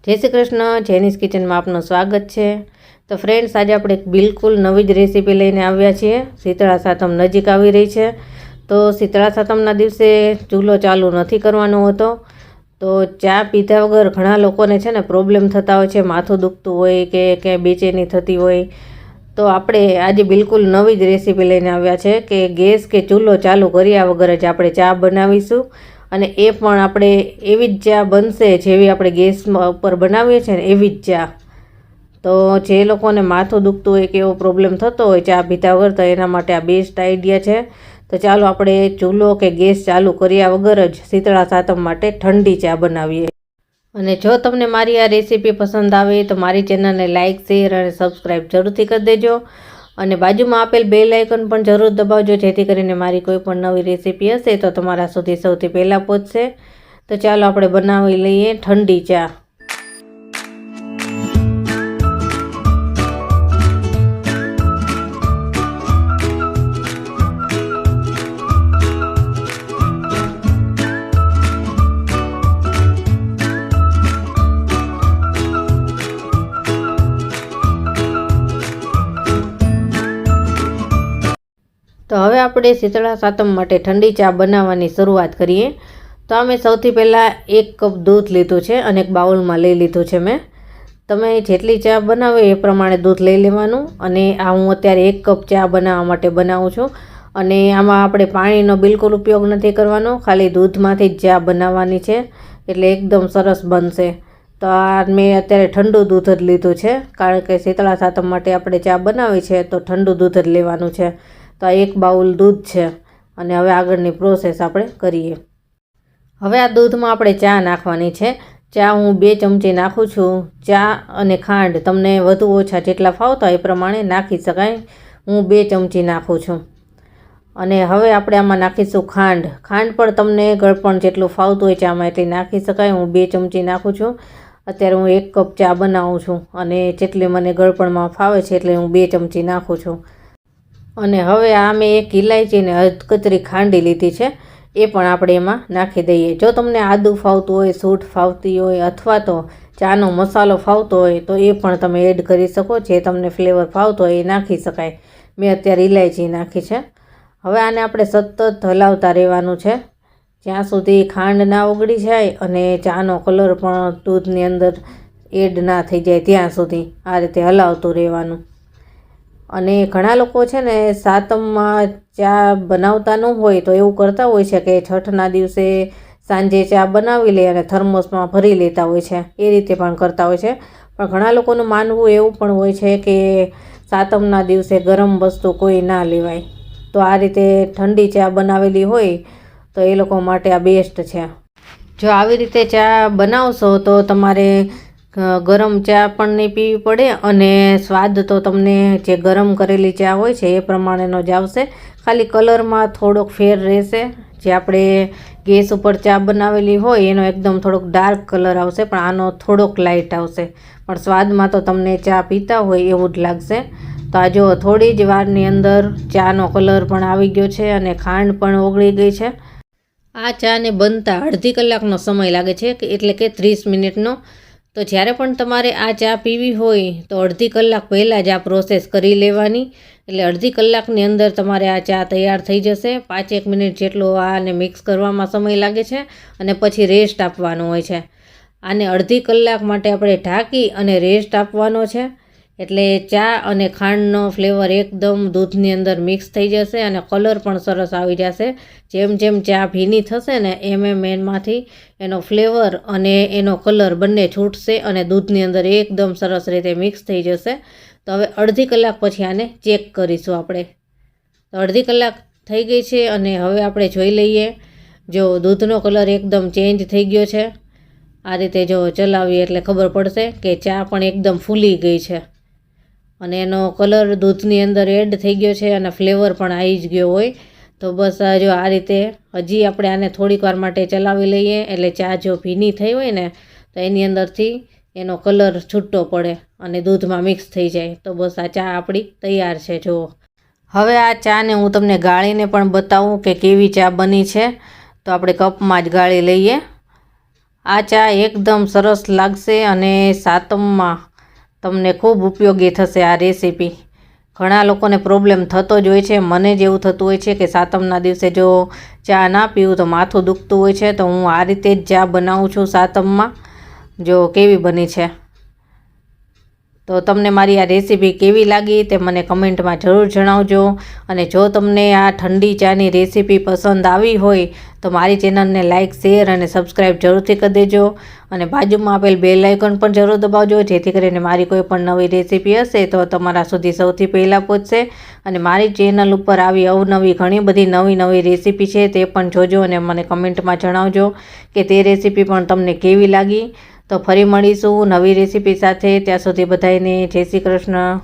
જય શ્રી કૃષ્ણ, જેનીસ કિચનમાં આપનું સ્વાગત છે। તો ફ્રેન્ડ્સ, આજે આપણે એક બિલકુલ નવી જ રેસીપી લઈને આવ્યા છીએ। શીતળા સાતમ નજીક આવી રહી છે, તો શીતળા સાતમના દિવસે ચૂલો ચાલુ નથી કરવાનો હોતો। તો ચા પીધા વગર ઘણા લોકોને છે ને પ્રોબ્લેમ થતા હોય છે, માથું દુખતું હોય કે ક્યાંય બેચેની થતી હોય। તો આપણે આજે બિલકુલ નવી જ રેસીપી લઈને આવ્યા છે કે ગેસ કે ચૂલો ચાલુ કર્યા વગર જ આપણે ચા બનાવીશું, અને એ પણ આપણે એવી જ ચા બનશે જેવી આપણે ગેસ ઉપર બનાવીએ છીએ ને એવી જ ચા। તો જે લોકોને માથું દુખતું હોય કે એવો પ્રોબ્લેમ થતો હોય ચા પીતા વગર, તો એના માટે આ બેસ્ટ આઈડિયા છે। તો ચાલો આપણે ચૂલો કે ગેસ ચાલુ કર્યા વગર જ શીતળા સાતમ માટે ઠંડી ચા બનાવીએ। અને જો તમને મારી આ રેસીપી પસંદ આવે તો મારી ચેનલને લાઇક, શેર અને સબસ્ક્રાઈબ જરૂરથી કરી દેજો, અને બાજુમાં આપેલ બેલ આઇકન પણ જરૂર દબાવજો, જેથી કરીને મારી કોઈ પણ નવી રેસીપી હશે તો તમારા સુધી સૌથી પહેલાં પહોંચશે। તો ચાલો આપણે બનાવી લઈએ ઠંડી ચા। તો હવે આપણે શીતળા સાતમ માટે ઠંડી ચા બનાવવાની શરૂઆત કરીએ। તો અમે સૌથી પહેલાં 1 કપ દૂધ લીધું છે અને એક બાઉલમાં લઈ લીધું છે મેં। તમે જેટલી ચા બનાવો એ પ્રમાણે દૂધ લઈ લેવાનું, અને આ હું અત્યારે 1 કપ ચા બનાવવા માટે બનાવું છું। અને આમાં આપણે પાણીનો બિલકુલ ઉપયોગ નથી કરવાનો, ખાલી દૂધમાંથી જ ચા બનાવવાની છે, એટલે એકદમ સરસ બનશે। તો આ મેં અત્યારે ઠંડુ દૂધ જ લીધું છે, કારણ કે શીતળા સાતમ માટે આપણે ચા બનાવી છે તો ઠંડુ દૂધ જ લેવાનું છે। તો આ 1 બાઉલ દૂધ છે, અને હવે આગળની પ્રોસેસ આપણે કરીએ। હવે આ દૂધમાં આપણે ચા નાખવાની છે। ચા હું 2 ચમચી નાખું છું। ચા અને ખાંડ તમને વધુ ઓછા જેટલા ફાવતા હોય એ પ્રમાણે નાખી શકાય। હું 2 ચમચી નાખું છું। અને હવે આપણે આમાં નાખીશું ખાંડ। ખાંડ પણ તમને ગળપણ જેટલું ફાવતું હોય ચામાં એટલી નાખી શકાય। હું 2 ચમચી નાખું છું। અત્યારે હું 1 કપ ચા બનાવું છું, અને જેટલી મને ગળપણમાં ફાવે છે એટલે હું 2 ચમચી નાખું છું। અને હવે આ મેં 1 ઇલાયચીને અધકચરી ખાંડી લીધી છે, એ પણ આપણે એમાં નાખી દઈએ। જો તમને આદું ફાવતું હોય, સૂંઠ ફાવતી હોય, અથવા તો ચાનો મસાલો ફાવતો હોય તો એ પણ તમે એડ કરી શકો, જે તમને ફ્લેવર ફાવતો હોય એ નાખી શકાય। મેં અત્યારે ઇલાયચી નાખી છે। હવે આને આપણે સતત હલાવતા રહેવાનું છે, જ્યાં સુધી ખાંડ ના ઓગળી જાય અને ચાનો કલર પણ દૂધની અંદર એડ ના થઈ જાય ત્યાં સુધી આ રીતે હલાવતું રહેવાનું। અને ઘણા લોકો છે ને સાતમમાં ચા બનાવતા ન હોય તો એવું કરતા હોય છે કે છઠના દિવસે સાંજે ચા બનાવી લે અને થર્મોસમાં ભરી લેતા હોય છે, એ રીતે પણ કરતા હોય છે। પણ ઘણા લોકોનું માનવું એવું પણ હોય છે કે સાતમના દિવસે ગરમ વસ્તુ કોઈ ના લેવાય, તો આ રીતે ઠંડી ચા બનાવેલી હોય તો એ લોકો માટે આ બેસ્ટ છે। જો આવી રીતે ચા બનાવશો તો તમારે ગરમ ચા પણ નહીં પીવી પડે, અને સ્વાદ તો તમને જે ગરમ કરેલી ચા હોય છે એ પ્રમાણેનો જ આવશે। ખાલી કલરમાં થોડોક ફેર રહેશે। જે આપણે ગેસ ઉપર ચા બનાવેલી હોય એનો એકદમ થોડોક ડાર્ક કલર આવશે, પણ આનો થોડોક લાઇટ આવશે, પણ સ્વાદમાં તો તમને ચા પીતા હોય એવું જ લાગશે। તો આ જો થોડી જ વારની અંદર ચાનો કલર પણ આવી ગયો છે અને ખાંડ પણ ઓગળી ગઈ છે। આ ચાને બનતા અડધી કલાકનો સમય લાગે છે, એટલે કે 30 મિનિટનો। તો જ્યારે પણ તમારે આ ચા પીવી હોય તો અડધી કલાક પહેલાં જ આ પ્રોસેસ કરી લેવાની, એટલે અડધી કલાકની અંદર તમારે આ ચા તૈયાર થઈ જશે। 5-1 મિનિટ જેટલો આને મિક્સ કરવામાં સમય લાગે છે, અને પછી રેસ્ટ આપવાનો હોય છે। આને અડધી કલાક માટે આપણે ઢાંકી અને રેસ્ટ આપવાનો છે, એટલે ચા અને ખાંડનો ફ્લેવર એકદમ દૂધની અંદર મિક્સ થઈ જશે અને કલર પણ સરસ આવી જશે। જેમ જેમ ચા ભીની થશે ને એમ એમાંથી એનો ફ્લેવર અને એનો કલર બંને છૂટશે અને દૂધની અંદર એકદમ સરસ રીતે મિક્સ થઈ જશે। તો હવે અડધી કલાક પછી આને ચેક કરીશું આપણે। તો અડધી કલાક થઈ ગઈ છે, અને હવે આપણે જોઈ લઈએ। જો દૂધનો કલર એકદમ ચેન્જ થઈ ગયો છે, આ રીતે જો ચલાવીએ એટલે ખબર પડશે કે ચા પણ એકદમ ફૂલી ગઈ છે, અને એનો કલર દૂધની અંદર એડ થઈ ગયો છે, અને ફ્લેવર પણ આવી જ ગયો હોય। તો બસ જો આ રીતે હજી આપણે આને થોડીક વાર માટે ચલાવી લઈએ, એટલે ચા જો ભીની થઈ હોય ને તો એની અંદરથી એનો કલર છૂટો પડે અને દૂધમાં મિક્સ થઈ જાય। તો બસ આ ચા આપણી તૈયાર છે। જુઓ, હવે આ ચાને હું તમને ગાળીને પણ બતાવું કે કેવી ચા બની છે। તો આપણે કપમાં જ ગાળી લઈએ, આ ચા એકદમ સરસ લાગશે અને સાતમમાં તમને ખૂબ ઉપયોગી થશે આ રેસીપી. ઘણા લોકોને પ્રોબ્લેમ થતો જ હોય છે, મને જ એવું થતું હોય છે કે સાતમના દિવસે જો ચા ના પીવું તો માથું દુખતું હોય છે. તો હું આ રીતે જ ચા બનાવું છું સાતમમાં. જો કેવી બની છે. તો તમને મારી આ રેસીપી કેવી લાગી તે મને કમેન્ટમાં જરૂર જણાવજો. અને જો તમને આ ઠંડી ચાની રેસીપી પસંદ આવી હોય તો મારી ચેનલને લાઇક, શેર અને સબસ્ક્રાઈબ જરૂરથી કરી દેજો. અને બાજુમાં આપેલ બેલ આઇકોન પણ જરૂર દબાવજો, જેથી કરીને મારી કોઈ પણ નવી રેસીપી હશે તો તમારા સુધી સૌથી પહેલાં પહોંચશે. અને મારી ચેનલ ઉપર આવી અવનવી ઘણી બધી નવી રેસીપી છે તે પણ જોજો અને મને કમેન્ટમાં જણાવજો કે તે રેસીપી પણ તમને કેવી લાગી. તો ફરી મળીશું નવી રેસીપી સાથે. ત્યાં સુધી બધાને જય શ્રી કૃષ્ણ.